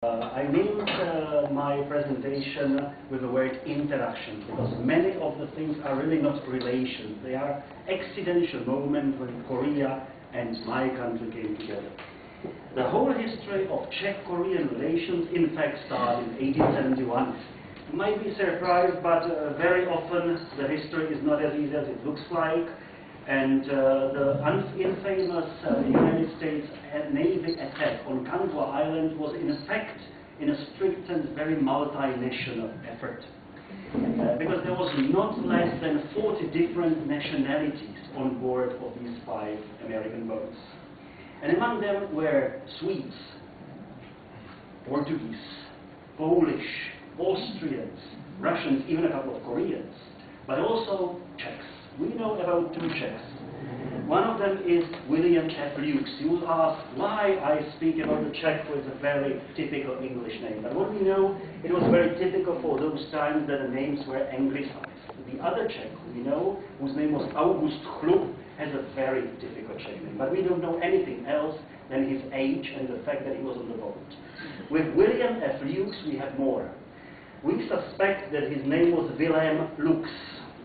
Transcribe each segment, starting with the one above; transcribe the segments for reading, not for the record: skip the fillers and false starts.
I named my presentation with the word interaction because many of the things are really not relations. They are accidental moments when Korea and my country came together. The whole history of Czech-Korean relations in fact started in 1871. You might be surprised, but very often the history is not as easy as it looks like. And the infamous United States Navy attack on Kangwa Island was in effect in a strict and very multinational effort. Because there was not less than 40 different nationalities on board of these 5 American boats. And among them were Swedes, Portuguese, Polish, Austrians, Russians, even a couple of Koreans, but also Czechs. We know about 2 Czechs. One of them is William F. Lukes. You will ask why I speak about the Czech with a very typical English name. But what we know, it was very typical for those times that the names were anglicized. The other Czech we know, whose name was August Chlub, has a very difficult Czech name. But we don't know anything else than his age and the fact that he was on the boat. With William F. Lukes we have more. We suspect that his name was Wilhelm Lux,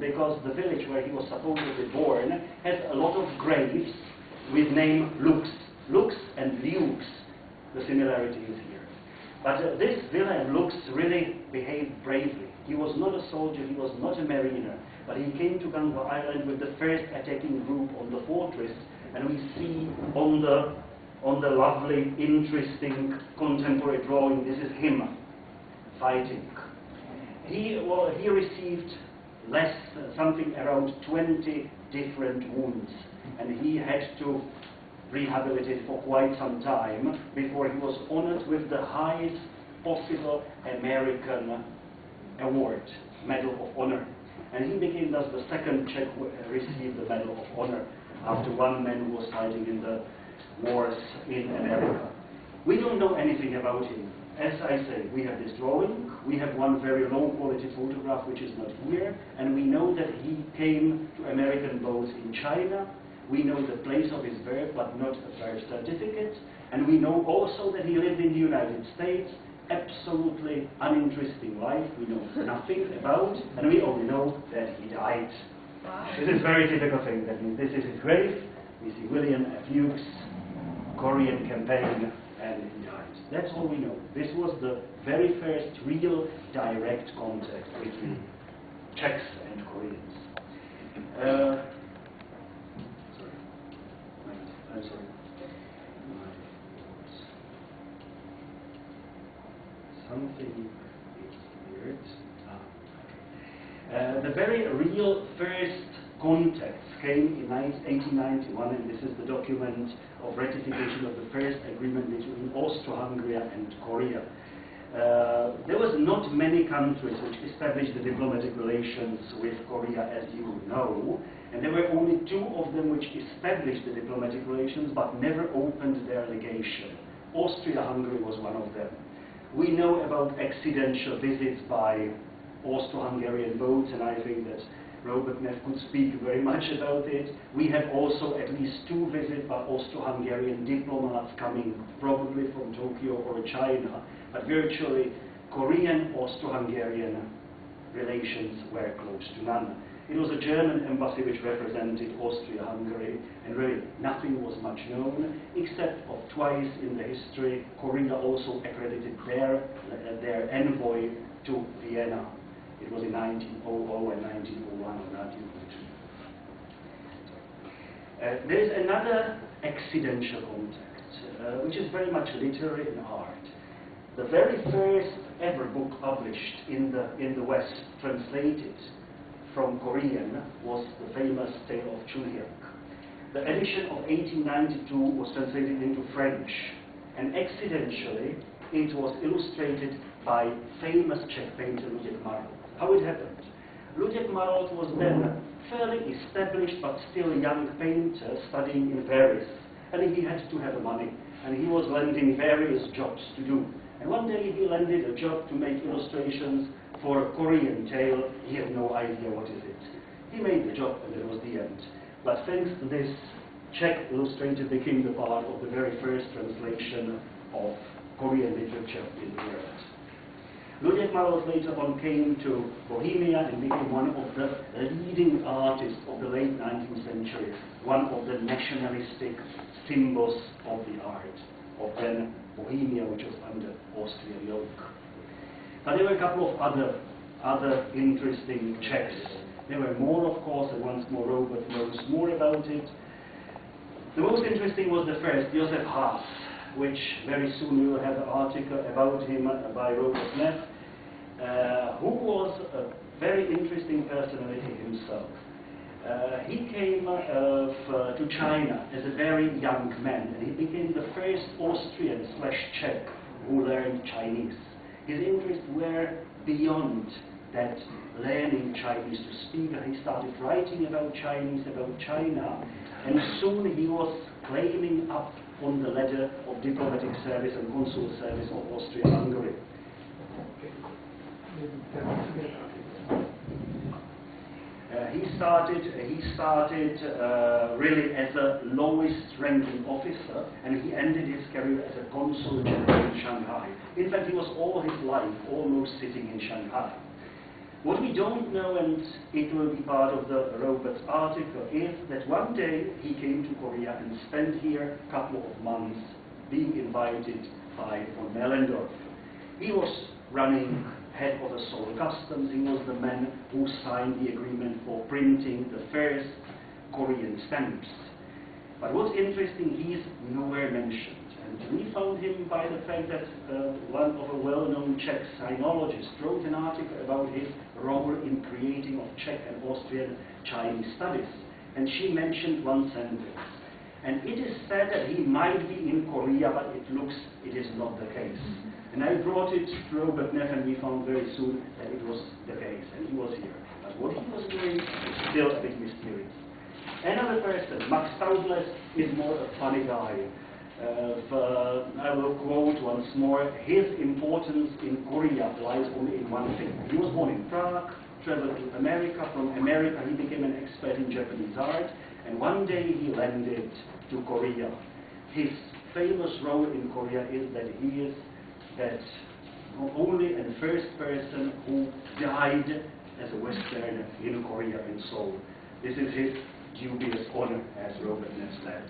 because the village where he was supposedly born has a lot of graves with name Lux. Lux and Lukes, the similarity is here. But this Wilhelm Lux really behaved bravely. He was not a soldier, he was not a mariner, but he came to Kangwa Island with the first attacking group on the fortress, and we see on the lovely, interesting contemporary drawing, this is him fighting. He received something around 20 different wounds, and he had to rehabilitate for quite some time before he was honored with the highest possible American award, Medal of Honor. And he became thus the second Czech who received the Medal of Honor after one man who was fighting in the wars in America. We don't know anything about him. As I say, we have this drawing, we have one very low quality photograph which is not here, and we know that he came to American boats in China. We know the place of his birth, but not a birth certificate, and we know also that he lived in the United States. Absolutely uninteresting life, we know nothing about, and we only know that he died. Wow. This is a very typical thing. That means this is his grave, we see William F. Lukes, Korean campaign, and he died. That's all we know. This was the very first real direct contact between Czechs and Koreans. I'm sorry. Something is weird. The very real first contacts came in 1891, and this is the document of ratification of the first agreement between Austro-Hungary and Korea. There was not many countries which established the diplomatic relations with Korea, as you know, and there were only 2 of them which established the diplomatic relations but never opened their legation. Austria-Hungary was one of them. We know about accidental visits by Austro-Hungarian boats, and I think that Robert Neff could speak very much about it. We have also at least 2 visits by Austro-Hungarian diplomats coming probably from Tokyo or China, but virtually Korean Austro-Hungarian relations were close to none. It was a German embassy which represented Austria-Hungary, and really nothing was much known, except of twice in the history Korea also accredited their envoy to Vienna. It was in 1900 and 1901 or 1902. There is another accidental contact, which is very much literary and art. The very first ever book published in the West, translated from Korean, was the famous tale of Chulhyang. The edition of 1892 was translated into French, and accidentally it was illustrated by famous Czech painter Luděk Marolt. How it happened? Luděk Marolt was then fairly established but still a young painter studying in Paris, and he had to have money, and he was landing various jobs to do. And one day he landed a job to make illustrations for a Korean tale. He had no idea what is it. He made the job, and that was the end. But thanks to this, Czech illustrator became the part of the very first translation of Korean literature in the world. Luděk Malov later on came to Bohemia and became one of the leading artists of the late 19th century, one of the nationalistic symbols of the art of then Bohemia, which was under Austrian yoke. But there were a couple of other interesting Czechs. There were more, of course, and once more Robert knows more about it. The most interesting was the first, Josef Haas, which very soon we will have an article about him by Robert Neff, who was a very interesting personality himself. He came to China as a very young man, and he became the first Austrian/Czech who learned Chinese. His interests were beyond that learning Chinese to speak. He started writing about Chinese, about China, and soon he was claiming up on the ladder of diplomatic service and consular service of Austria-Hungary. He started really as a lowest ranking officer, and he ended his career as a consul general in Shanghai. In fact, he was all his life almost sitting in Shanghai. What we don't know, and it will be part of the Robert's article, is that one day he came to Korea and spent here a couple of months being invited by von Mellendorf. He was running head of the Seoul Customs. He was the man who signed the agreement for printing the first Korean stamps. But what's interesting, he's nowhere mentioned. And we found him by the fact that one of a well-known Czech sinologist wrote an article about his role in creating of Czech and Austrian Chinese studies. And she mentioned one sentence. And it is said that he might be in Korea, but it is not the case. And I brought it to Robert Neff, and we found very soon that it was the case, and he was here. But what he was doing is still a bit mysterious. Another person, Max Taubles, is more a funny guy. I will quote once more, his importance in Korea lies only in one thing. He was born in Prague, traveled to America. From America he became an expert in Japanese art, and one day he landed to Korea. His famous role in Korea is that he is not only the first person who died as a Westerner in Korea in Seoul. This is his dubious honor, as Robert Neff said.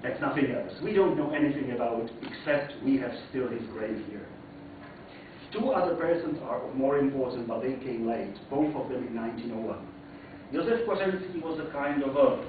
That's nothing else. We don't know anything about, except we have still his grave here. Two other persons are more important, but they came late, both of them in 1901. Josef Kořenský was a kind of a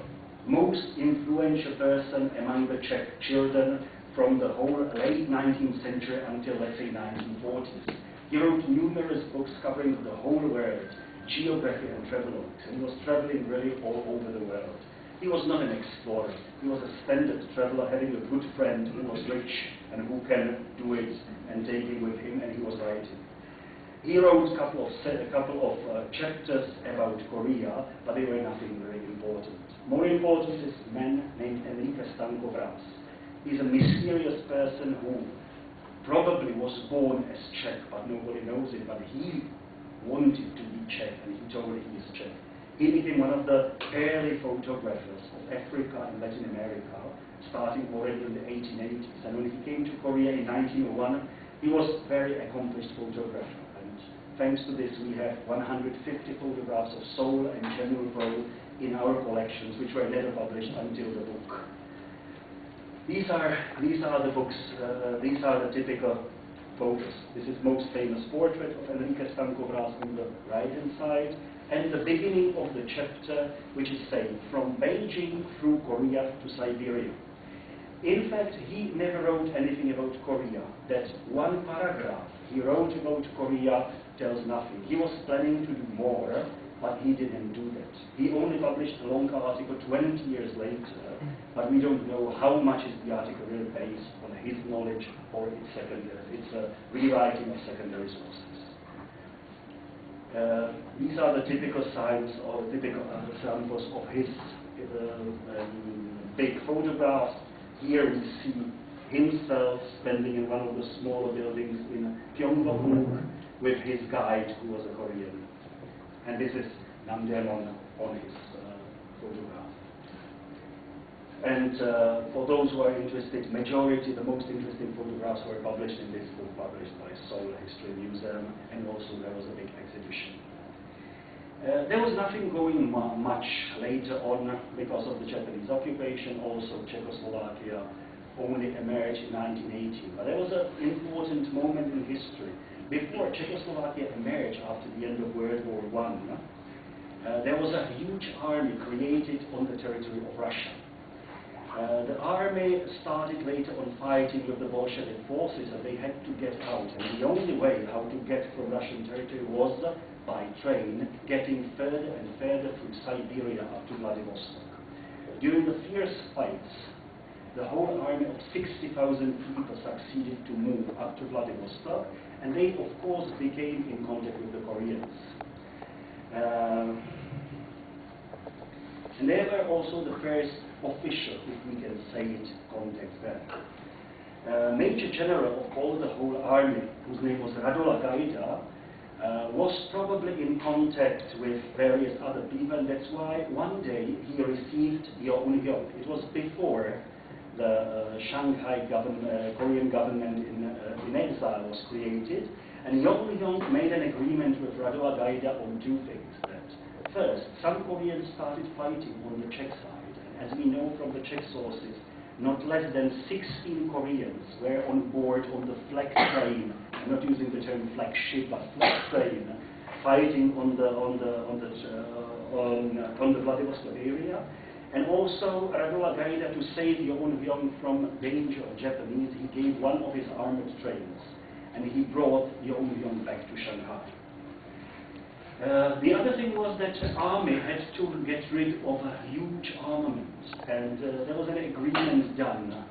most influential person among the Czech children from the whole late 19th century until, let's say, 1940s. He wrote numerous books covering the whole world, geography and travelogues, and he was traveling really all over the world. He was not an explorer. He was a standard traveler, having a good friend who was rich and who can do it and take him with him, and he was writing. He wrote a couple of chapters about Korea, but they were nothing very important. More important is a man named Enrique Stankovras. He's a mysterious person who probably was born as Czech, but nobody knows it, but he wanted to be Czech, and he told he is Czech. He became one of the early photographers of Africa and Latin America, starting already in the 1880s. And when he came to Korea in 1901, he was a very accomplished photographer. And thanks to this, we have 150 photographs of Seoul and General Road in our collections, which were never published until the book. These are the books, these are the typical photos. This is most famous portrait of Enrique Stankovras on the right-hand side, and the beginning of the chapter, which is saying, from Beijing through Korea to Siberia. In fact, he never wrote anything about Korea. That one paragraph he wrote about Korea tells nothing. He was planning to do more, but he didn't do that. He only published a long article 20 years later, but we don't know how much is the article really based on his knowledge or its secondary. It's a rewriting of secondary sources. These are the typical signs or typical examples of his big photographs. Here we see himself standing in one of the smaller buildings in Pyongyang with his guide, who was a Korean. And this is Nam Dae-mon on his photograph. And for those who are interested, the most interesting photographs were published in this book, published by Seoul History Museum, and also there was a big exhibition. There was nothing going much later on because of the Japanese occupation. Also, Czechoslovakia only emerged in 1918. But there was an important moment in history. Before Czechoslovakia emerged after the end of World War I, there was a huge army created on the territory of Russia. The army started later on fighting with the Bolshevik forces, and they had to get out. And the only way how to get from Russian territory was by train, getting further and further through Siberia up to Vladivostok. During the fierce fights, the whole army of 60,000 people succeeded to move up to Vladivostok, and they, of course, became in contact with the Koreans. And they were also the first official, if we can say it, contact there. Major General of all the whole army, whose name was Radola Gaida, was probably in contact with various other people, and that's why one day he received Pyongyang. It was before the Shanghai Korean government in exile was created, and Pyongyang made an agreement with Radola Gaida on two things. That first, some Koreans started fighting on the Czech side, and as we know from the Czech sources, not less than 16 Koreans were on board on the flag train. I'm not using the term flagship, but flag train, fighting on the Vladivostok area. And also, Radola Gaida, to save Pyongyang from danger of Japanese, he gave one of his armored trains, and he brought Pyongyang back to Shanghai. The other thing was that the army had to get rid of a huge armament, and there was an agreement done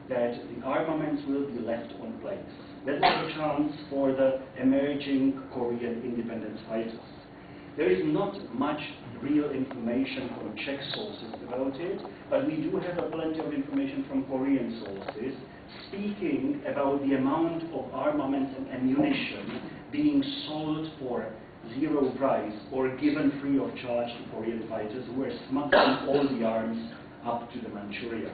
that the armaments will be left on place. That was a chance for the emerging Korean independence fighters. There is not much real information from Czech sources about it, but we do have plenty of information from Korean sources speaking about the amount of armaments and ammunition being sold for zero price or given free of charge to Korean fighters who were smuggling all the arms up to the Manchuria.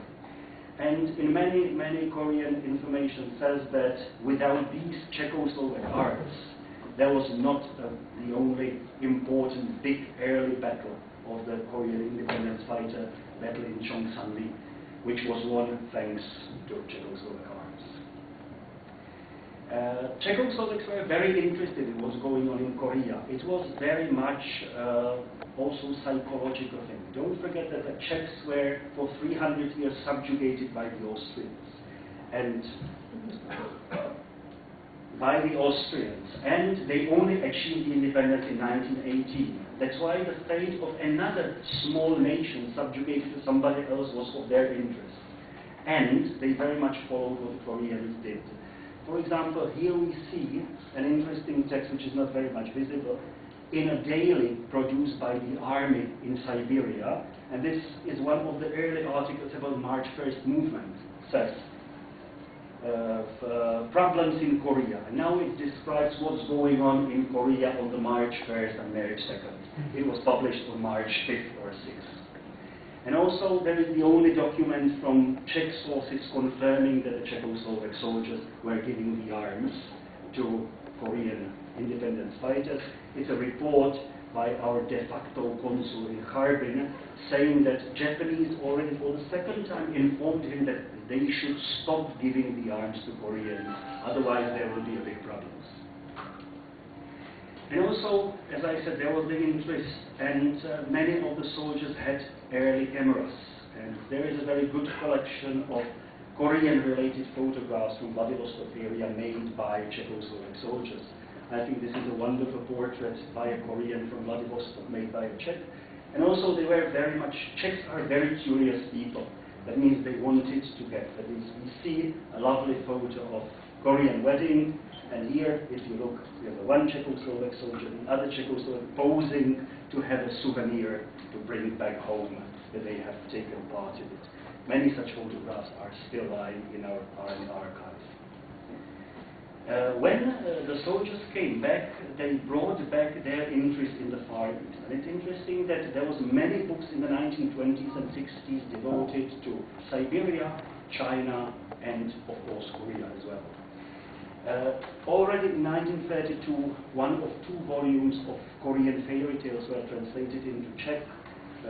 And in many Korean information says that without these Czechoslovak arms, there was not the only important big early battle of the Korean independence fighter battle in Cheongsan-li, which was won thanks to Czechoslovak arms. Czechoslovaks were very interested in what's going on in Korea. It was very much also psychological thing. Don't forget that the Czechs were for 300 years subjugated by the Austrians, and they only achieved independence in 1918. That's why the fate of another small nation subjugated to somebody else was of their interest, and they very much followed what the Koreans did. For example, here we see an interesting text which is not very much visible in a daily produced by the army in Siberia, and this is one of the early articles about March 1st movement. It says, problems in Korea. And now it describes what's going on in Korea on the March 1st and March 2nd. It was published on March 5th or 6th. And also there is the only document from Czech sources confirming that the Czechoslovak soldiers were giving the arms to Korean independence fighters. It's a report by our de facto consul in Harbin saying that Japanese already for the second time informed him that they should stop giving the arms to Koreans, otherwise there will be a big problems. And also, as I said, there was the interest, and many of the soldiers had early cameras. And there is a very good collection of Korean-related photographs from Vladivostok area made by Czechoslovak soldiers. I think this is a wonderful portrait by a Korean from Vladivostok made by a Czech. And also they were very much, Czechs are very curious people. That means they wanted to get, that means we see a lovely photo of Korean wedding, and here, if you look, we have the one Czechoslovak soldier, the other Czechoslovak posing to have a souvenir to bring back home that they have taken part in it. Many such photographs are still lying in our archive. When the soldiers came back, they brought back their interest in the Far East. And it's interesting that there was many books in the 1920s and 60s devoted to Siberia, China, and of course Korea as well. Already in 1932, one of 2 volumes of Korean fairy tales were translated into Czech,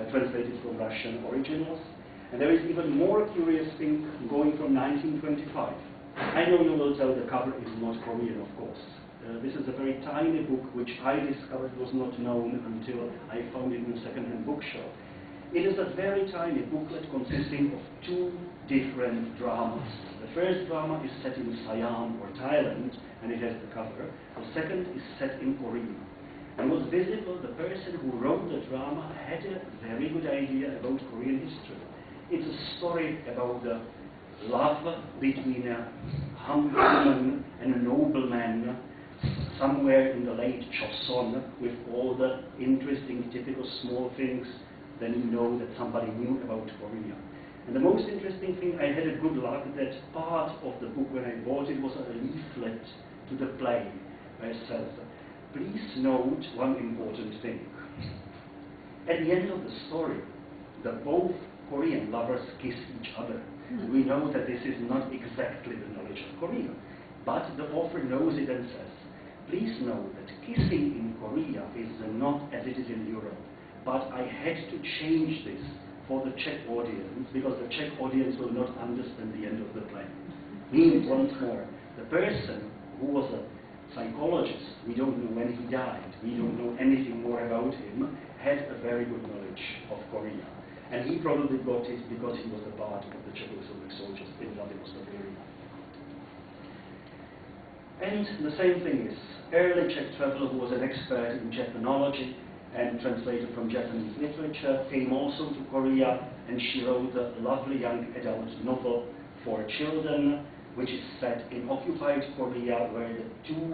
translated from Russian originals. And there is even more curious thing going from 1925. I know you will tell the cover is not Korean, of course. This is a very tiny book which I discovered was not known until I found it in a second-hand bookshop. It is a very tiny booklet consisting of 2 different dramas. The first drama is set in Siam or Thailand, and it has the cover. The second is set in Korea. And what's visible, the person who wrote the drama had a very good idea about Korean history. It's a story about the love between a humble woman and a nobleman somewhere in the late Joseon, with all the interesting, typical small things then you know that somebody knew about Korea. And the most interesting thing, I had a good luck that part of the book when I bought it was a leaflet to the play, where it says, please note one important thing. At the end of the story, the both Korean lovers kiss each other. We know that this is not exactly the knowledge of Korea, but the author knows it and says, please note that kissing in Korea is not as it is in Europe, but I had to change this for the Czech audience, because the Czech audience will not understand the end of the play. Meaning, once more, the person who was a psychologist, we don't know when he died, we don't know anything more about him, had a very good knowledge of Korea. And he probably got it because he was a part of the Czechoslovak soldiers in Vladivostok area. And the same thing is, early Czech traveler who was an expert in Japanology and translator from Japanese literature came also to Korea, and she wrote a lovely young adult novel for children, which is set in occupied Korea, where the 2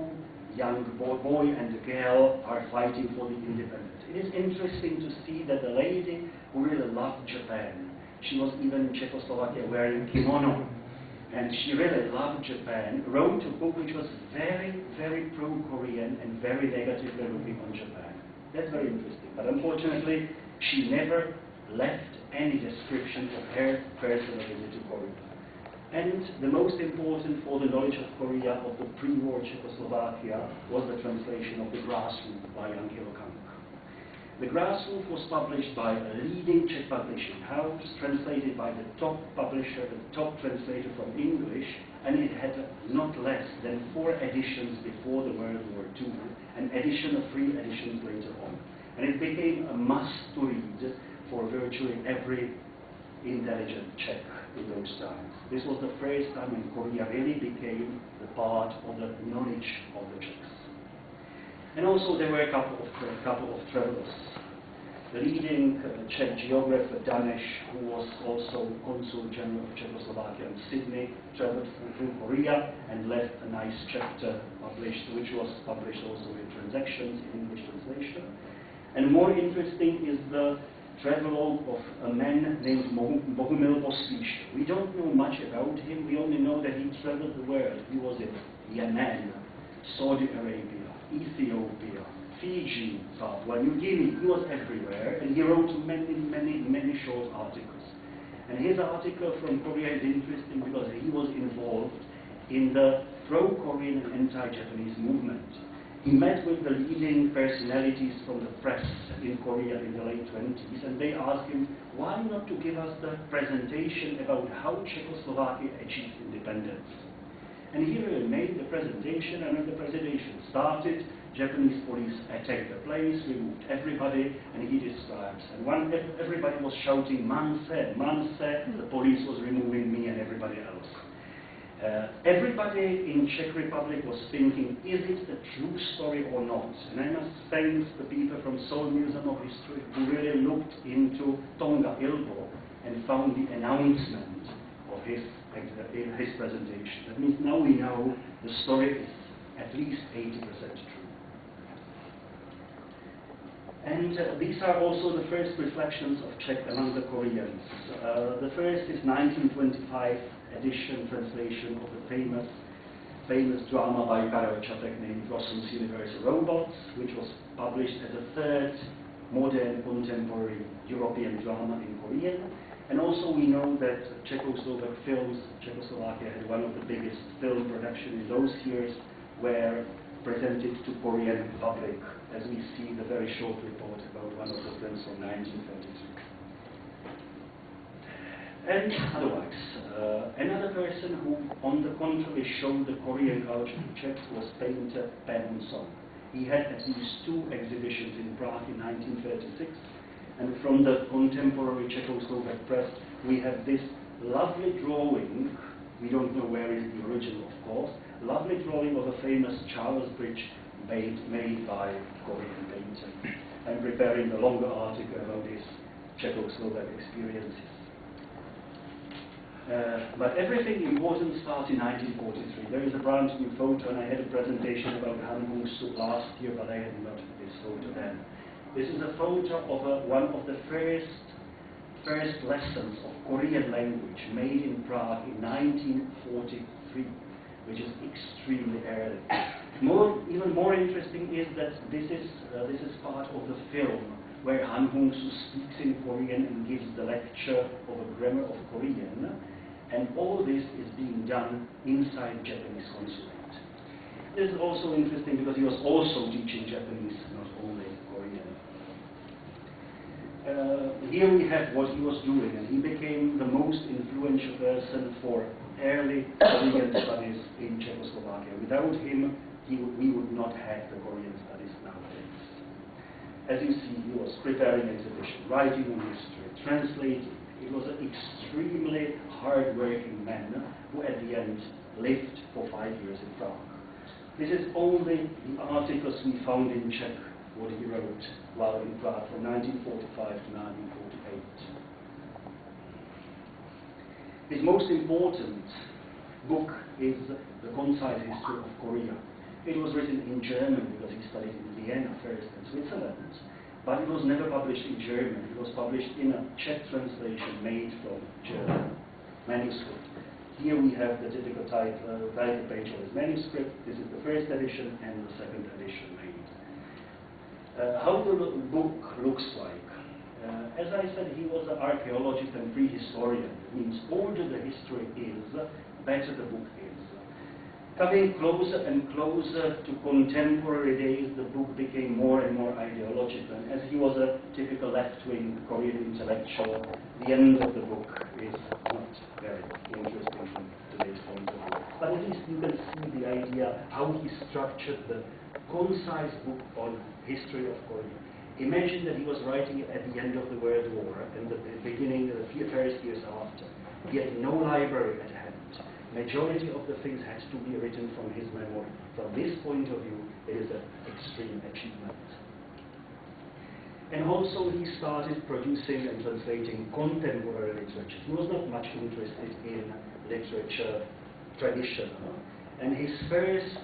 young boy and a girl are fighting for the independence. It is interesting to see that the lady who really loved Japan, she was even in Czechoslovakia wearing kimono, and she really loved Japan, wrote a book which was very, very pro-Korean and very negatively looking on Japan. That's very interesting. But unfortunately, she never left any description of her personal visit to Korea. And the most important for the knowledge of Korea of the pre-war Czechoslovakia was the translation of The Grass Roof by Jan Hilkank. The Grass Roof was published by a leading Czech publishing house, translated by the top publisher, the top translator from English, and it had not less than 4 editions before the World War II, an addition of 3 editions later on. And it became a must-to-read for virtually every intelligent Czech in those times. This was the first time when Korea really became the part of the knowledge of the Czechs. And also there were a couple of travelers. The leading Czech geographer Daneš, who was also Consul General of Czechoslovakia in Sydney, traveled through Korea and left a nice chapter published, which was published also in Transactions, in English translation. And more interesting is the travelogue of a man named Bohemia. We don't know much about him, we only know that he traveled the world. He was in Yemen, Saudi Arabia, Ethiopia, Fiji, Papua New Guinea. He was everywhere, and he wrote many short articles. And his article from Korea is interesting because he was involved in the pro-Korean and anti-Japanese movement. He met with the leading personalities from the press in Korea in the late 20s, and they asked him, why not to give us the presentation about how Czechoslovakia achieved independence? And he really made the presentation, and when the presentation started, Japanese police attacked the place, removed everybody, and he describes. And when everybody was shouting, Manse, Manse, the police was removing me and everybody else. Everybody in Czech Republic was thinking, is it a true story or not? And I must thank the people from Seoul Museum of History who really looked into Tonga Ilbo and found the announcement of his presentation. That means now we know the story is at least 80% true. And these are also the first reflections of Czech among the Koreans. The first is 1925 edition translation of the famous famous drama by Karel Čapek named Rossum's Universal Robots, which was published as a third modern contemporary European drama in Korean. And also we know that Czechoslovak films, Czechoslovakia had one of the biggest film production in those years, were presented to Korean public, as we see the very short report about one of the films from 1933. And otherwise, another person who, on the contrary, showed the Korean culture to Czechs was painter Pan Song. He had at least 2 exhibitions in Prague in 1936, and from the contemporary Czechoslovak press we have this lovely drawing. We don't know where is the original, of course. Lovely drawing of a famous Charles Bridge made by Korean painter. I'm preparing a longer article about his Czechoslovak experiences. But everything important starts in 1943. There is a brand new photo, and I had a presentation about Han Hung-soo last year, but I had not this photo then. This is a photo of one of the first lessons of Korean language made in Prague in 1943, which is extremely early. Even more interesting is that this is part of the film where Han Hung-soo speaks in Korean and gives the lecture of a grammar of Korean, and all this is being done inside Japanese consulate. This is also interesting because he was also teaching Japanese, not only Korean. Here we have what he was doing, and he became the most influential person for early Korean studies in Czechoslovakia. Without him, we would not have the Korean studies nowadays. As you see, he was preparing exhibition, writing on history, translating. It was an extremely hard-working man who at the end lived for 5 years in Prague. This is only the articles we found in Czech, what he wrote while in Prague from 1945 to 1948. His most important book is The Concise History of Korea. It was written in German because he studied in Vienna first and Switzerland, but it was never published in German. It was published in a Czech translation made from German manuscript. Here we have the typical title page of his manuscript. This is the first edition and the second edition made. How the book looks like. As I said, he was an archaeologist and prehistorian. It means older the history is, better the book is. Coming closer and closer to contemporary days, the book became more and more ideological. And as he was a typical left-wing Korean intellectual, the end of the book is not very interesting from today's point of view. But at least you can see the idea how he structured the concise book on history of Korea. Imagine that he was writing it at the end of the World War and the beginning of the first years after. He had no library at hand. Majority of the things had to be written from his memory. From this point of view, it is an extreme achievement. And also he started producing and translating contemporary literature. He was not much interested in literature tradition. And his first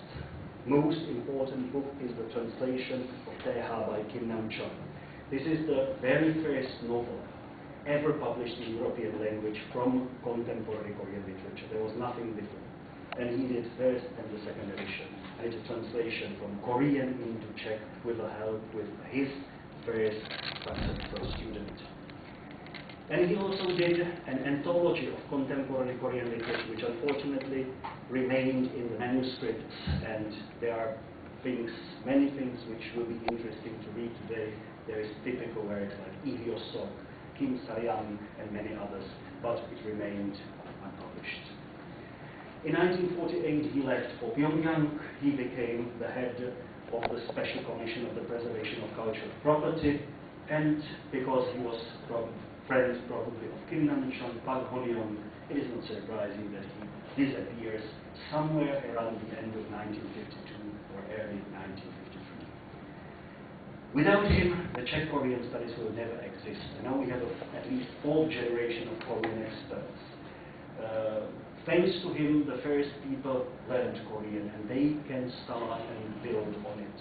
most important book is the translation of Teha by Kim Nam-chun. This is the very first novel ever published in European language from contemporary Korean literature. There was nothing different. And he did first and the second edition. And it's a translation from Korean into Czech with the help with his first successful student. And he also did an anthology of contemporary Korean literature, which unfortunately remained in the manuscripts, and there are things, many things which will be interesting to read today. There is typical works like Lee Hyosok, Kim Saryang, and many others, but it remained unpublished. In 1948 he left for Pyongyang. He became the head of the Special Commission of the Preservation of Cultural Property, and because he was friend probably of Kim Nam-chun, Park Ho-yeon, it is not surprising that he disappears somewhere around the end of 1952 or early 1953. Without him, the Czech Korean studies will never exist. And now we have at least 4th generation of Korean experts. Thanks to him, the first people learned Korean, and they can start and build on it.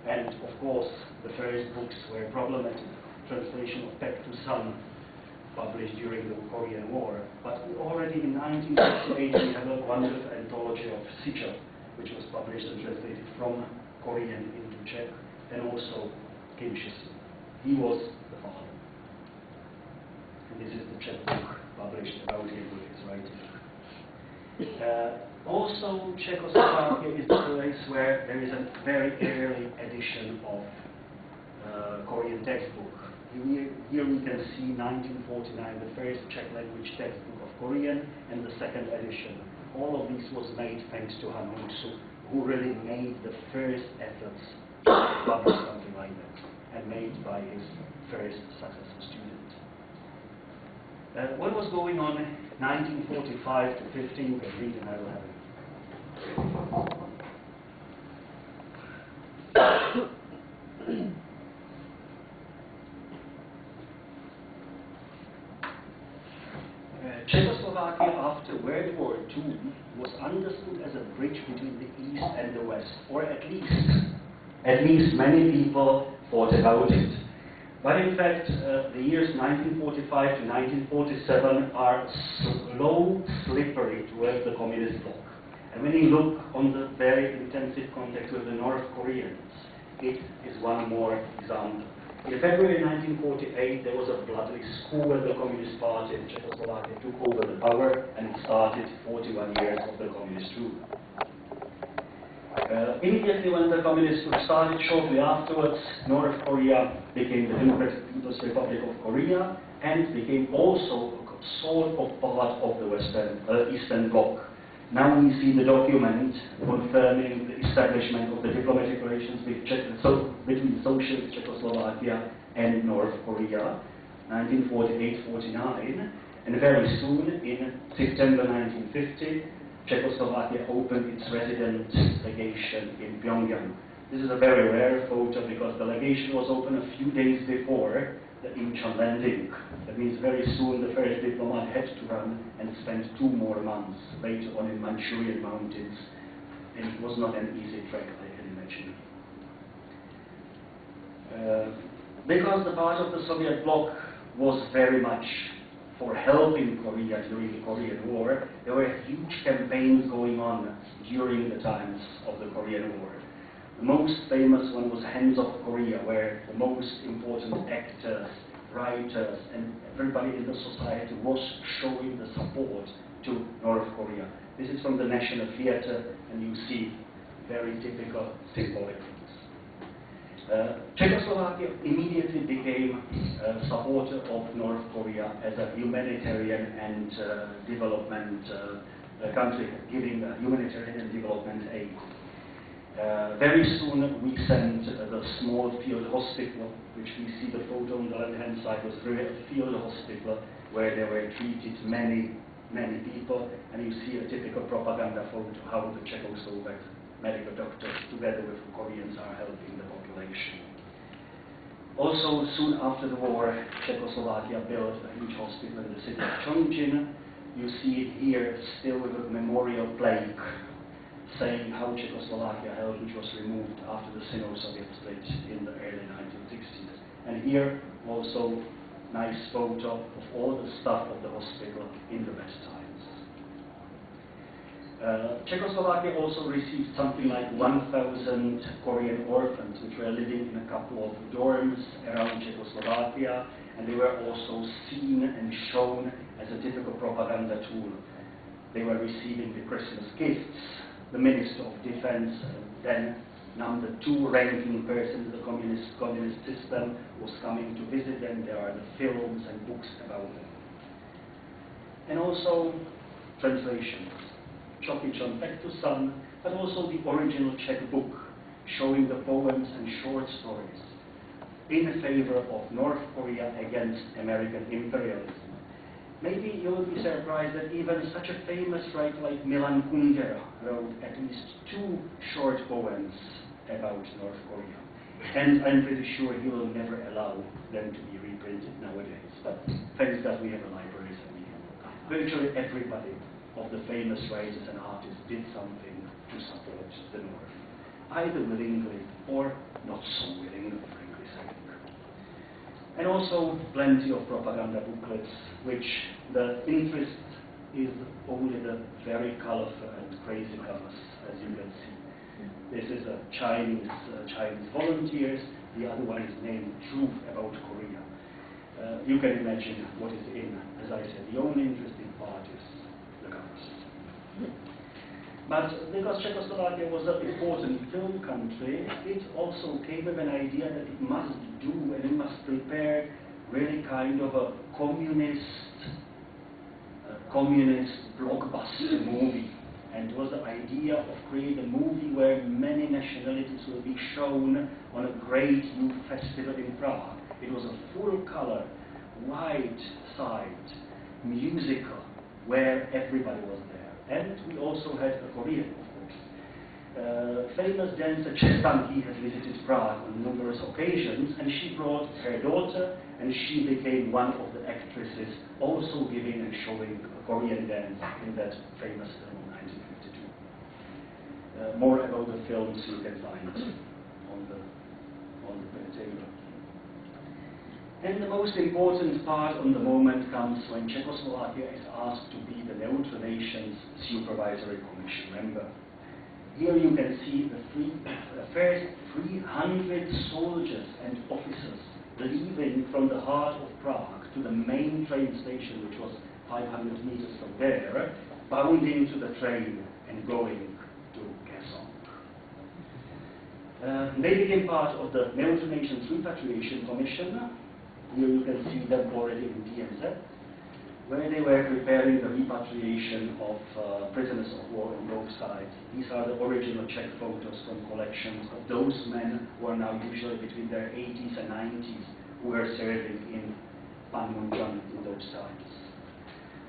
And of course, the first books were problematic. Translation of Back to Sun, published during the Korean War. But already in 1968 we have a wonderful anthology of Sichel, which was published and translated from Korean into Czech, and also Kim Il-sung. He was the father. And this is the Czech book published about him with his writing. Also, Czechoslovakia is the place where there is a very early edition of Korean textbook. Here we can see 1949, the first Czech language textbook of Korean, and the second edition. All of this was made thanks to Han Hong-soo, who really made the first efforts to publish something like that, and made by his first successful student. What was going on in 1945 to 15? You can read and I will have it. Czechoslovakia after World War II was understood as a bridge between the East and the West, or at least many people thought about it. But in fact, the years 1945 to 1947 are slow, slippery towards the communist bloc. And when you look on the very intensive contact with the North Koreans, it is one more example. In February 1948, there was a bloody coup when the Communist Party in Czechoslovakia took over the power, and it started 41 years of the communist rule. Immediately when the communist rule started, shortly afterwards, North Korea became the Democratic People's Republic of Korea, and became also a sort of part of the Eastern Bloc. Now we see the document confirming the establishment of the diplomatic relations between Socialist Czechoslovakia and North Korea, 1948-49, and very soon, in September 1950, Czechoslovakia opened its resident legation in Pyongyang. This is a very rare photo because the legation was opened a few days before the Incheon landing. That means very soon the first diplomat had to run and spend 2 more months later on in Manchurian mountains, and it was not an easy trek, I can imagine. Because the part of the Soviet bloc was very much for helping Korea during the Korean War, there were huge campaigns going on during the times of the Korean War. The most famous one was Hands of Korea, where the most important actors, writers, and everybody in the society was showing the support to North Korea. This is from the National Theatre, and you see very typical symbolic things. Czechoslovakia immediately became a supporter of North Korea as a humanitarian and development country, giving humanitarian and development aid. Very soon we sent the small field hospital, which we see the photo on the left-hand side, was a field hospital where they were treated many people, and you see a typical propaganda photo how the Czechoslovak medical doctors together with the Koreans are helping the population. Also, soon after the war, Czechoslovakia built a huge hospital in the city of Chongqing. You see it here still with a memorial plaque saying how Czechoslovakia helped, which was removed after the Sino-Soviet split in the early 1960s. And here also nice photo of all the staff of the hospital in the best times. Czechoslovakia also received something like 1,000 Korean orphans, which were living in a couple of dorms around Czechoslovakia, and they were also seen and shown as a typical propaganda tool. They were receiving the Christmas gifts. The Minister of Defense, then number 2 ranking person in the communist system, was coming to visit them. There are the films and books about them. And also translations. Chokichon back to Sun, but also the original Czech book, showing the poems and short stories in favor of North Korea against American imperialism. Maybe you will be surprised that even such a famous writer like Milan Kundera wrote at least 2 short poems about North Korea. And I'm pretty sure he will never allow them to be reprinted nowadays. But thanks that we have a library, so we can. Virtually everybody of the famous writers and artists did something to support the North, either willingly or not so willingly, frankly saying. And also plenty of propaganda booklets, which the interest is only the very colorful and crazy colors, as you can see. This is a Chinese volunteers. The other one is named Truth About Korea. You can imagine what is in. As I said, the only interesting part is the colors. But because Czechoslovakia was an important film country, it also came with an idea that it must do and it must prepare really kind of a communist blockbuster movie. And it was the idea of creating a movie where many nationalities will be shown on a great youth festival in Prague. It was a full-color, white-side musical where everybody was there. And we also had a Korean, of course. Famous dancer Czech has visited Prague on numerous occasions, and she brought her daughter, and she became one of the actresses also giving and showing a Korean dance in that famous film of 1952. More about the films you can find on the table. And the most important part on the moment comes when Czechoslovakia is asked to be the neutral nations supervisory commission member. Here you can see the first 300 soldiers and officers leaving from the heart of Prague to the main train station, which was 500 meters from there, bounding to the train and going to Kherson. They became part of the Neutral Nations Repatriation Commission. Here you can see them already in DMZ, where they were preparing the repatriation of prisoners of war on both sides. These are the original Czech photos from collections of those men who are now usually between their 80s and 90s, who were serving in Pyongyang in those times.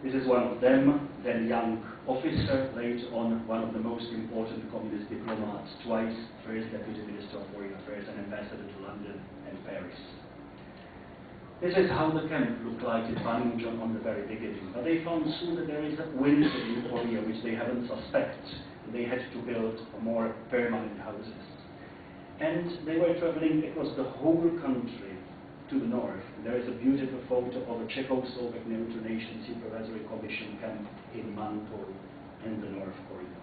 This is one of them, then young officer, later on one of the most important communist diplomats, twice first deputy minister of foreign affairs and ambassador to London and Paris. This is how the camp looked like in Pyongyang on the very beginning. But they found soon that there is a winter in Korea which they haven't suspected. They had to build more permanent houses. And they were traveling across the whole country to the north. And there is a beautiful photo of a Czechoslovak Neutral Nations Supervisory Commission camp in Mantou in the North Korea.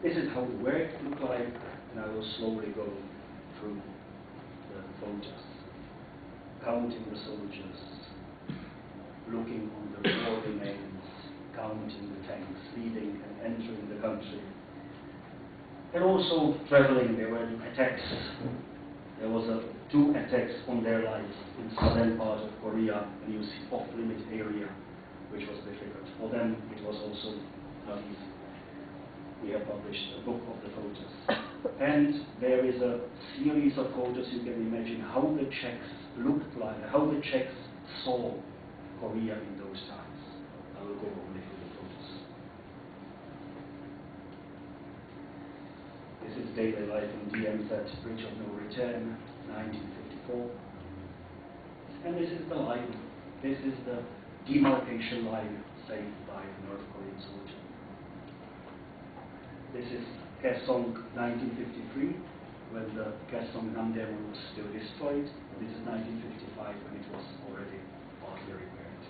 This is how the work looked like, and I will slowly go through the photos. Counting the soldiers, looking on the war remains, counting the tanks, leaving and entering the country. And also traveling, there were attacks. There was two attacks on their lives in southern part of Korea, and you see off-limit area, which was difficult. For them, it was also not easy. We have published a book of the photos. And there is a series of photos you can imagine how the Czechs looked like, how the Czechs saw Korea in those times. I will go only through the photos. This is daily life in DMZ, Bridge of No Return, 1954. And this is the line. This is the demarcation line saved by the North Korean soldier. This is Kherson 1953, when the Kherson Namdaemun was still destroyed. This is 1955, when it was already partly repaired.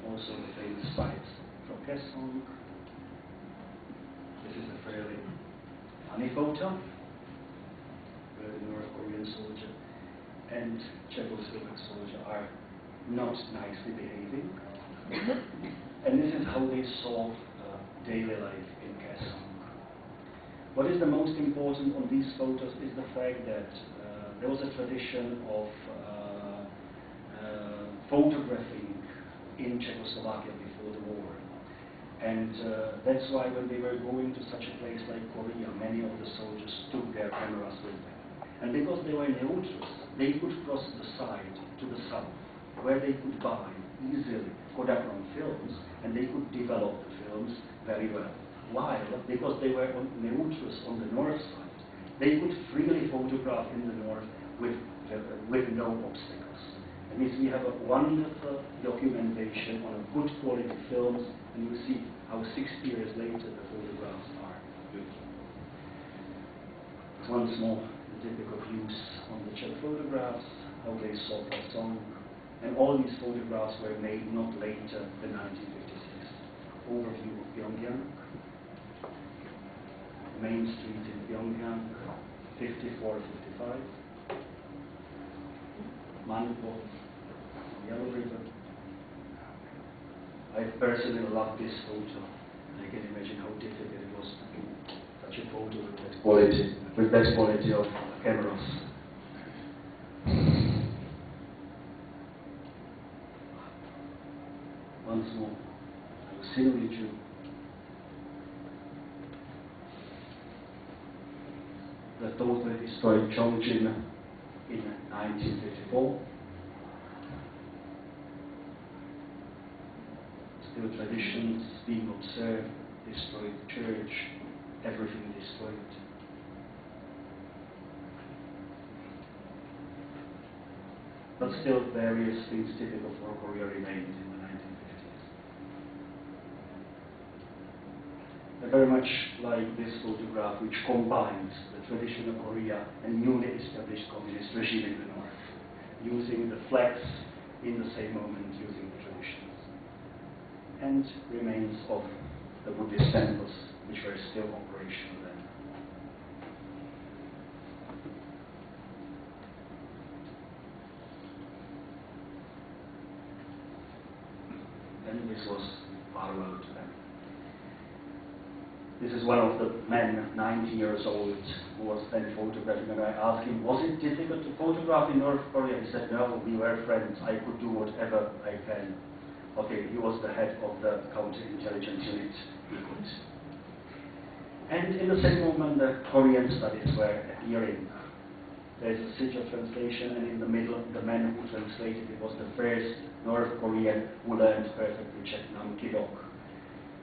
Also the famous fights from Kherson. This is a fairly funny photo, where the North Korean soldier and Czechoslovak soldier are not nicely behaving. And this is how they saw daily life in Kherson. What is the most important on these photos is the fact that there was a tradition of photographing in Czechoslovakia before the war. And that's why when they were going to such a place like Korea, many of the soldiers took their cameras with them. And because they were neutrals, they could cross the side to the south, where they could buy easily Kodachrome films, and they could develop the films very well. While, because they were neutrals on the north side, they could freely photograph in the north with no obstacles. And this, we have a wonderful documentation on a good quality films, and you see how 60 years later the photographs are beautiful. Once more, the typical views on the Czech photographs, how they saw Kherson, And all these photographs were made not later than 1956. Overview of Pyongyang. Main street in Pyongyang, 54-55. Manpo, Yellow River. I personally love this photo. I can imagine how difficult it was to do such a photo with that quality of cameras. Once more, I will still with you. The totally destroyed Chongqing in 1954. Still traditions being observed, destroyed church, everything destroyed. But still various things typical for Korea remained in the 1950s. I very much like this photograph, which combines the traditional Korea and newly established communist regime in the north, using the flags in the same moment, using the traditions, and remains of the Buddhist temples, which were still operational then. And this was parallel to them. This is one of the men, 90 years old, who was then photographing, and I asked him, was it difficult to photograph in North Korea? He said, no, we were friends, I could do whatever I can. Okay, he was the head of the counterintelligence unit, he could. And in the same moment, the Korean studies were appearing. There's a Sijia translation, and in the middle, the man who translated it was the first North Korean who learned perfectly Czech Nam-Kidok.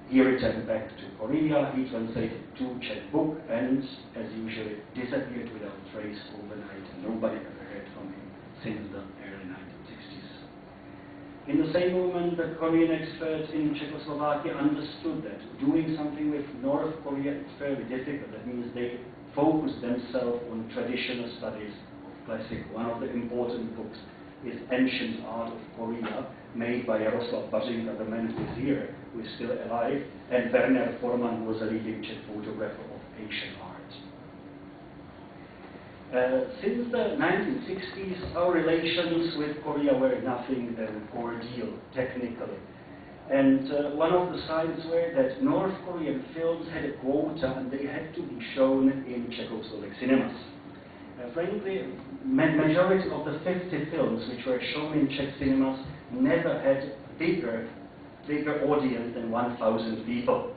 He returned back to Korea, he translated 2 Czech books, and, as usual, disappeared without trace overnight, and nobody ever heard from him since the early 1960s. In the same moment, the Korean experts in Czechoslovakia understood that doing something with North Korea is fairly difficult. That means they focused themselves on traditional studies of classic. One of the important books is Ancient Art of Korea, made by Jaroslav, the man who is here, who is still alive, and Werner Forman, who was a leading Czech photographer of Asian art. Since the 1960s, our relations with Korea were nothing than cordial, technically. And one of the signs were that North Korean films had a quota and they had to be shown in Czechoslovak cinemas. Frankly, majority of the 50 films which were shown in Czech cinemas never had bigger audience than 1,000 people.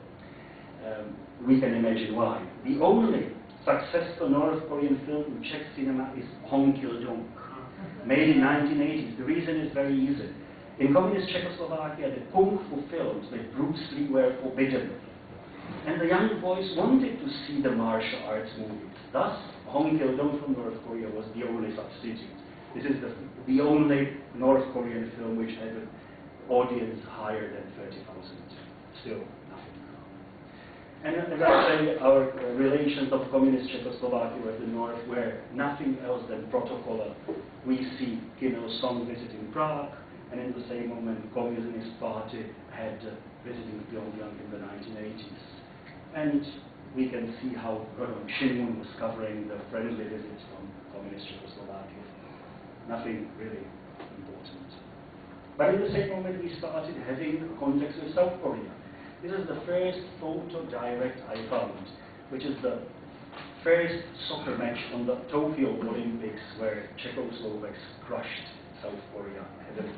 We can imagine why. The only successful North Korean film in Czech cinema is Hong Kil-dong, made in 1980s. The reason is very easy. In communist Czechoslovakia, the kung fu films with Bruce Lee were forbidden. And the young boys wanted to see the martial arts movies. Thus, Hong Kil-dong from North Korea was the only substitute. This is the only North Korean film which had an audience higher than 30,000. Still nothing. And as I say, our relations of communist Czechoslovakia with the North were nothing else than protocolar. We see Kim Il-sung visiting Prague, and in the same moment, the Communist Party had visiting Pyongyang in the 1980s. And we can see how Shinmun was covering the friendly visits from communist Czechoslovakia. Nothing really important. But in the same moment, we started having contacts with South Korea. This is the first photo direct I found, which is the first soccer match on the Tokyo Olympics where Czechoslovaks crushed South Korea heavily.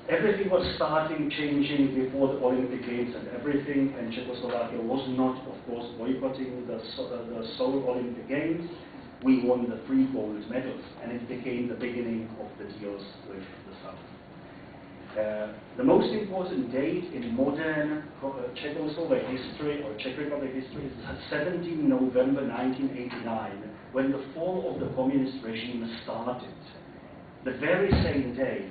Everything was starting changing before the Olympic Games and everything, and Czechoslovakia was not, of course, boycotting the Seoul Olympic Games. We won the 3 gold medals, and it became the beginning of the deals with the South. The most important date in modern Czechoslovak history, or Czech Republic history, is 17 November 1989, when the fall of the communist regime started. The very same day,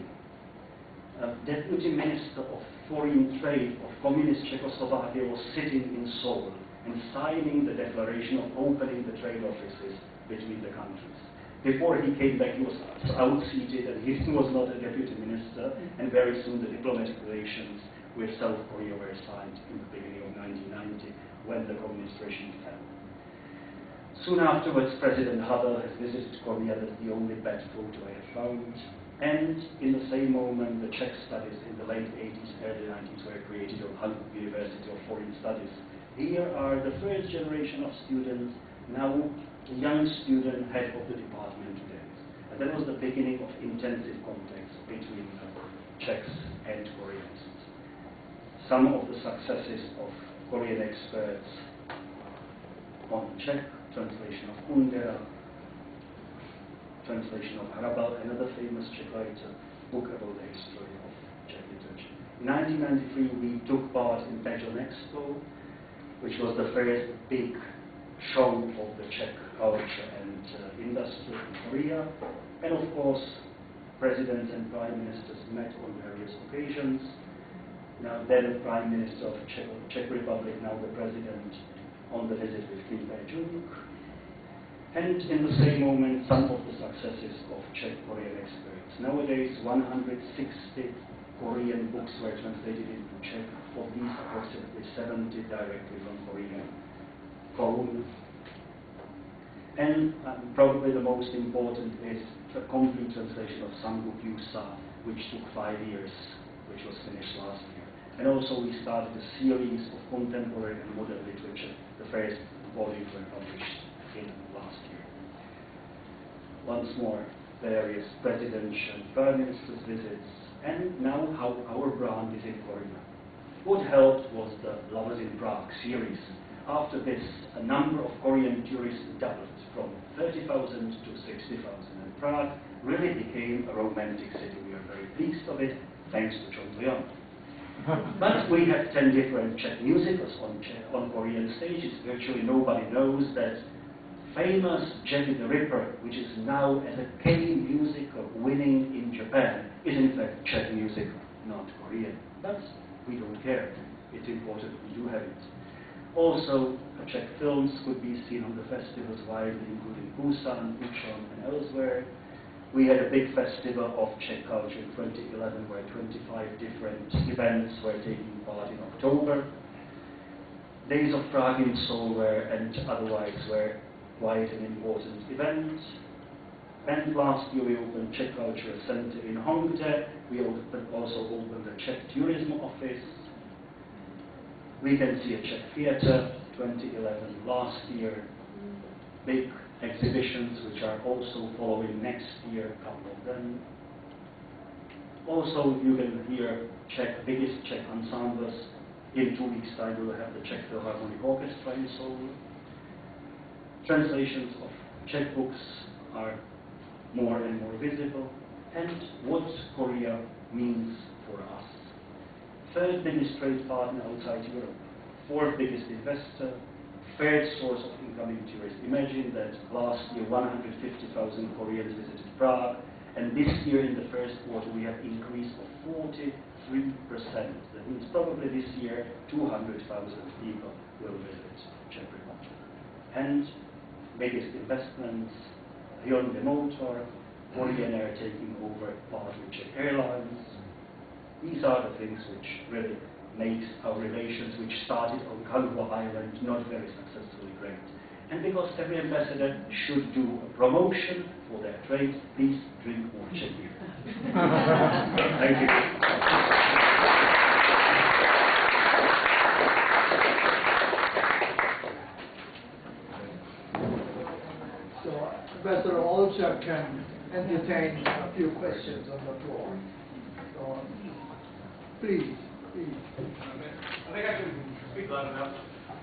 Deputy Minister of Foreign Trade of Communist Czechoslovakia was sitting in Seoul and signing the declaration of opening the trade offices between the countries. Before he came back, he was out-seated and he was not a deputy minister, and very soon the diplomatic relations with South Korea were signed in the beginning of 1990 when the communist regime fell. Soon afterwards, President Havel has visited Korea. That's the only bad photo I have found. And in the same moment, the Czech studies in the late 80s, early 90s were created on Hankook University of Foreign Studies. Here are the first generation of students, now a young student head of the department today. And that was the beginning of intensive contacts between Czechs and Koreans. Some of the successes of Korean experts on Czech, translation of Kundera, translation of Hrabal, another famous Czech writer, book about the history of Czech literature. In 1993, we took part in Belgian Expo, which was the first big show of the Czech culture and industry in Korea. And of course, presidents and prime ministers met on various occasions. Now, then the Prime Minister of Czech Republic, now the President, on the visit with Kim Dae-jung. And in the same moment, some of the successes of Czech Korean experts. Nowadays, 160 Korean books were translated into Czech. Of these, approximately 70 directly from Korean. And probably the most important is the complete translation of Samguk Yusa, which took 5 years, which was finished last year. And also we started a series of contemporary and modern literature. The first volumes were published in last year. Once more, various presidential and prime ministers' visits, and now how our brand is in Korea. What helped was the Lovers in Prague series. After this, a number of Korean tourists doubled from 30,000 to 60,000, and Prague really became a romantic city. We are very pleased of it, thanks to John Leon. But we have 10 different Czech musicals on Korean stages. Virtually nobody knows that famous Jackie the Ripper, which is now as a K musical winning in Japan, is in fact Czech musical, not Korean. But we don't care. It's important we do have it. Also, Czech films could be seen on the festivals widely, including Busan, Bucheon, and elsewhere. We had a big festival of Czech culture in 2011 where 25 different events were taking part in October. Days of Prague in Seoul and otherwise were quite an important event. And last year we opened Czech Cultural Center in Hongdae. We also opened the Czech Tourism Office. We can see a Czech theatre, 2011 last year. Big exhibitions which are also following next year, a couple of them. Also, you can hear biggest Czech ensembles. In 2 weeks' time, we will have the Czech Philharmonic Orchestra in Seoul. Translations of Czech books are more and more visible. And what Korea means for us. Third biggest trade partner outside Europe. Fourth biggest investor. Third source of incoming tourists. Imagine that last year 150,000 Koreans visited Prague, and this year in the first quarter we have increase of 43%. That means probably this year 200,000 people will visit Czech Republic. And biggest investments, Hyundai Motor, Korean Air taking over part of Czech Airlines. These are the things which really makes our relations, which started on Kalua Island, not very successfully great. And because every ambassador should do a promotion for their trade, please drink more Czech beer. Thank you. So Ambassador Olša can entertain a few questions on the floor. So, please. I think I can speak loud enough.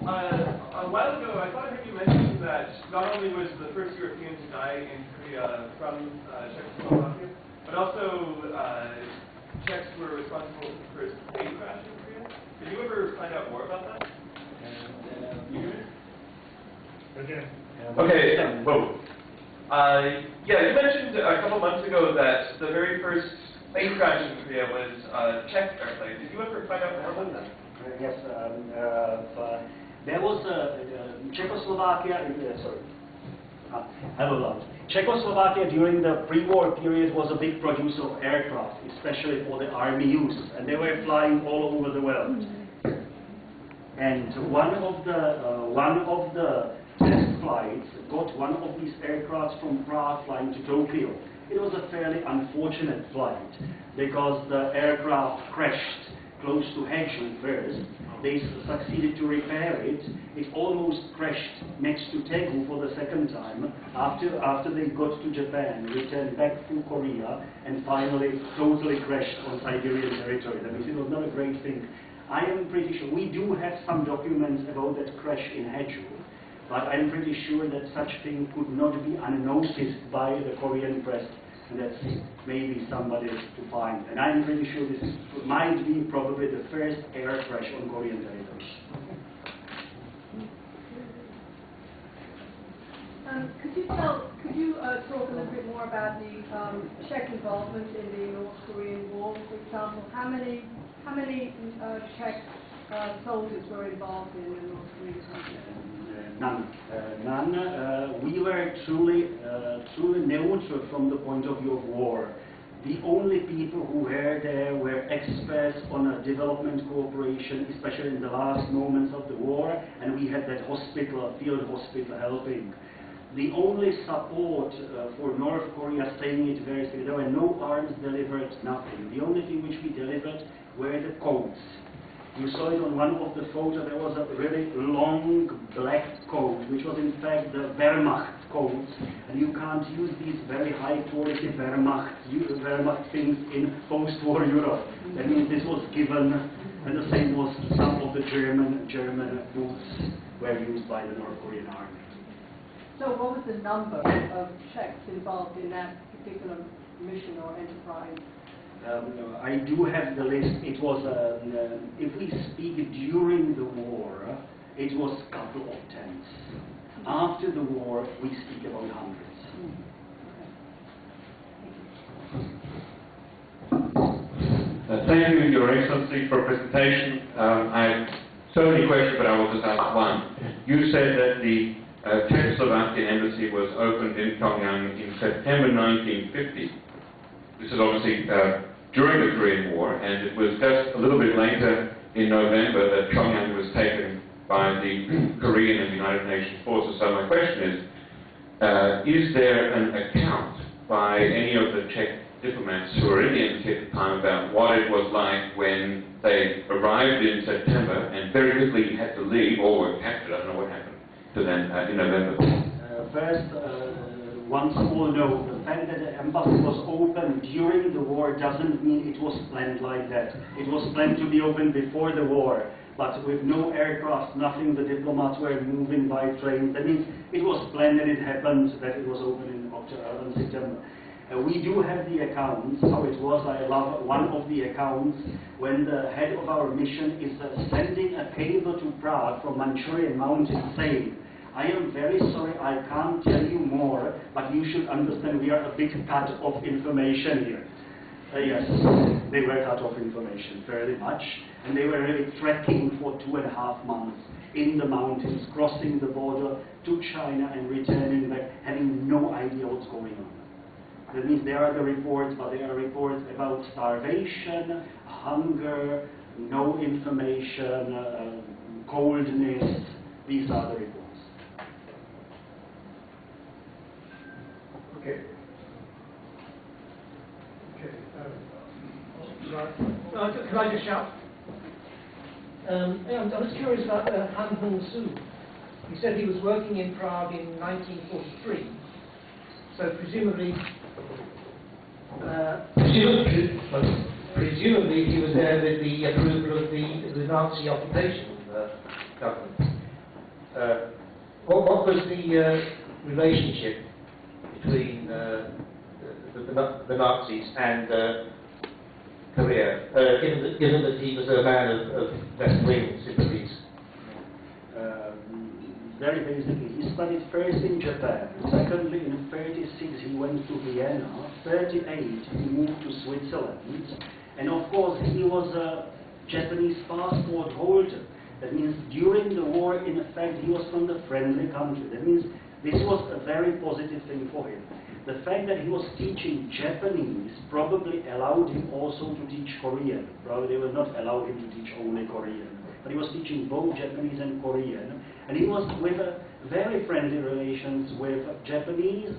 A while ago, I thought I heard you mention that not only was the first European to die in Korea from Czechoslovakia, but also Czechs were responsible for the first plane crash in Korea. Did you ever find out more about that? Okay. Whoa. Yeah, you mentioned a couple months ago that the very first plane crash in Korea was a Czech airplane. Did you ever find out more about that? Yes, there was Czechoslovakia, Hello, loud. Czechoslovakia during the pre-war period was a big producer of aircraft, especially for the army use, and they were flying all over the world. And one of the test flights got one of these aircraft from Prague flying to Tokyo. It was a fairly unfortunate flight because the aircraft crashed close to Hedgeland first. They succeeded to repair it. It almost crashed next to Daegu for the second time. After they got to Japan, returned back through Korea, and finally totally crashed on Siberian territory. That means it was not a great thing. I am pretty sure, we do have some documents about that crash in Hedgeland, but I'm pretty sure that such thing could not be unnoticed by the Korean press, and that's maybe somebody to find. And I'm pretty sure this might be probably the first air crash on Korean territory. Could you talk a little bit more about the Czech involvement in the North Korean War, for example? How many Czech soldiers were involved in the North Korean conflict? None. We were truly neutral from the point of view of war. The only people who were there were experts on a development cooperation, especially in the last moments of the war, and we had that hospital, field hospital helping. The only support for North Korea, saying it very simply, there were no arms delivered, nothing. The only thing which we delivered were the coats. You saw it on one of the photos, there was a really long black coat, which was in fact the Wehrmacht coats, and you can't use these very high quality Wehrmacht things in post-war Europe. That means this was given, and the same was some of the German boots were used by the North Korean army. So what was the number of Czechs involved in that particular mission or enterprise? I do have the list. It was, if we speak during the war, it was a couple of tens. After the war, we speak about hundreds. Thank you, Your Excellency, for a presentation. I have so many questions, but I will just ask one. You said that the Czechoslovakian embassy was opened in Pyongyang in September 1950. This is obviously during the Korean War, and it was just a little bit later in November that Pyongyang was taken by the Korean and United Nations forces. So my question is there an account by any of the Czech diplomats who were in the embassy at the time about what it was like when they arrived in September and very quickly had to leave or were captured? I don't know what happened to them in November. First, one small note, the fact that the embassy was open during the war doesn't mean it was planned like that. It was planned to be open before the war, but with no aircraft, nothing, the diplomats were moving by trains. That means it was planned and it happened that it was open in September. We do have the accounts, how it was. I love one of the accounts when the head of our mission is sending a cable to Prague from Manchurian Mountains saying, I am very sorry, I can't tell you more, but you should understand we are a big cut of information here. Yes, they were cut off information, fairly much, and they were really trekking for 2.5 months in the mountains, crossing the border to China and returning back, having no idea what's going on. That means there are the reports, but there are reports about starvation, hunger, no information, coldness. These are the reports. Okay. Can I just shout? I was curious about Han Hung-soo. He said he was working in Prague in 1943. So presumably he was there with the approval of the Nazi occupation government. What was the relationship between the Nazis and Korea, given that he was a man of left-wing sympathies? Very basically, he studied first in Japan. Secondly, in 1936 he went to Vienna. 1938 he moved to Switzerland. And of course he was a Japanese passport holder. That means during the war, in effect, he was from the friendly country. That means This was a very positive thing for him. The fact that he was teaching Japanese probably allowed him also to teach Korean. Probably they will not allow him to teach only Korean. But he was teaching both Japanese and Korean. And he was with very friendly relations with Japanese,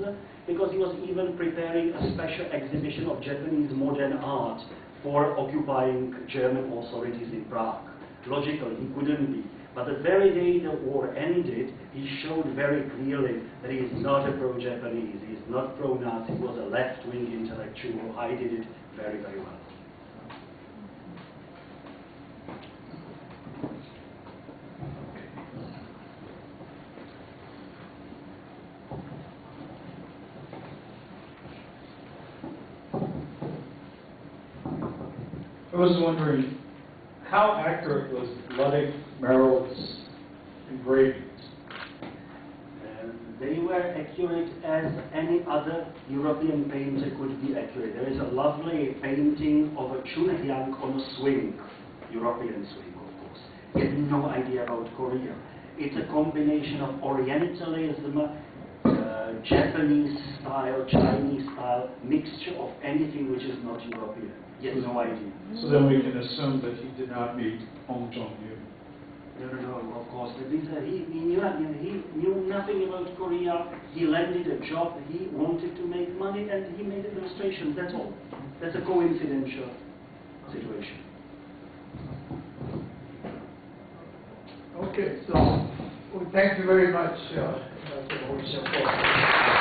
because he was even preparing a special exhibition of Japanese modern art for occupying German authorities in Prague. Logical, he couldn't be. But the very day the war ended, he showed very clearly that he is not a pro-Japanese, he is not pro-Nazi, he was a left-wing intellectual who hided it very, very well. I was wondering, how accurate was Ludwig Merrill's engravings? They were accurate as any other European painter could be accurate. There is a lovely painting of a Pyongyang on a swing, European swing, of course. He had no idea about Korea. It's a combination of Orientalism, Japanese style, Chinese style, mixture of anything which is not European. He had no idea. So then we can assume that he did not meet Hong Jong-yu. No, of course. He knew nothing about Korea. He landed a job. He wanted to make money, and he made illustrations. That's all. That's a coincidental situation. Okay, so well, thank you very much, Dr. Olša,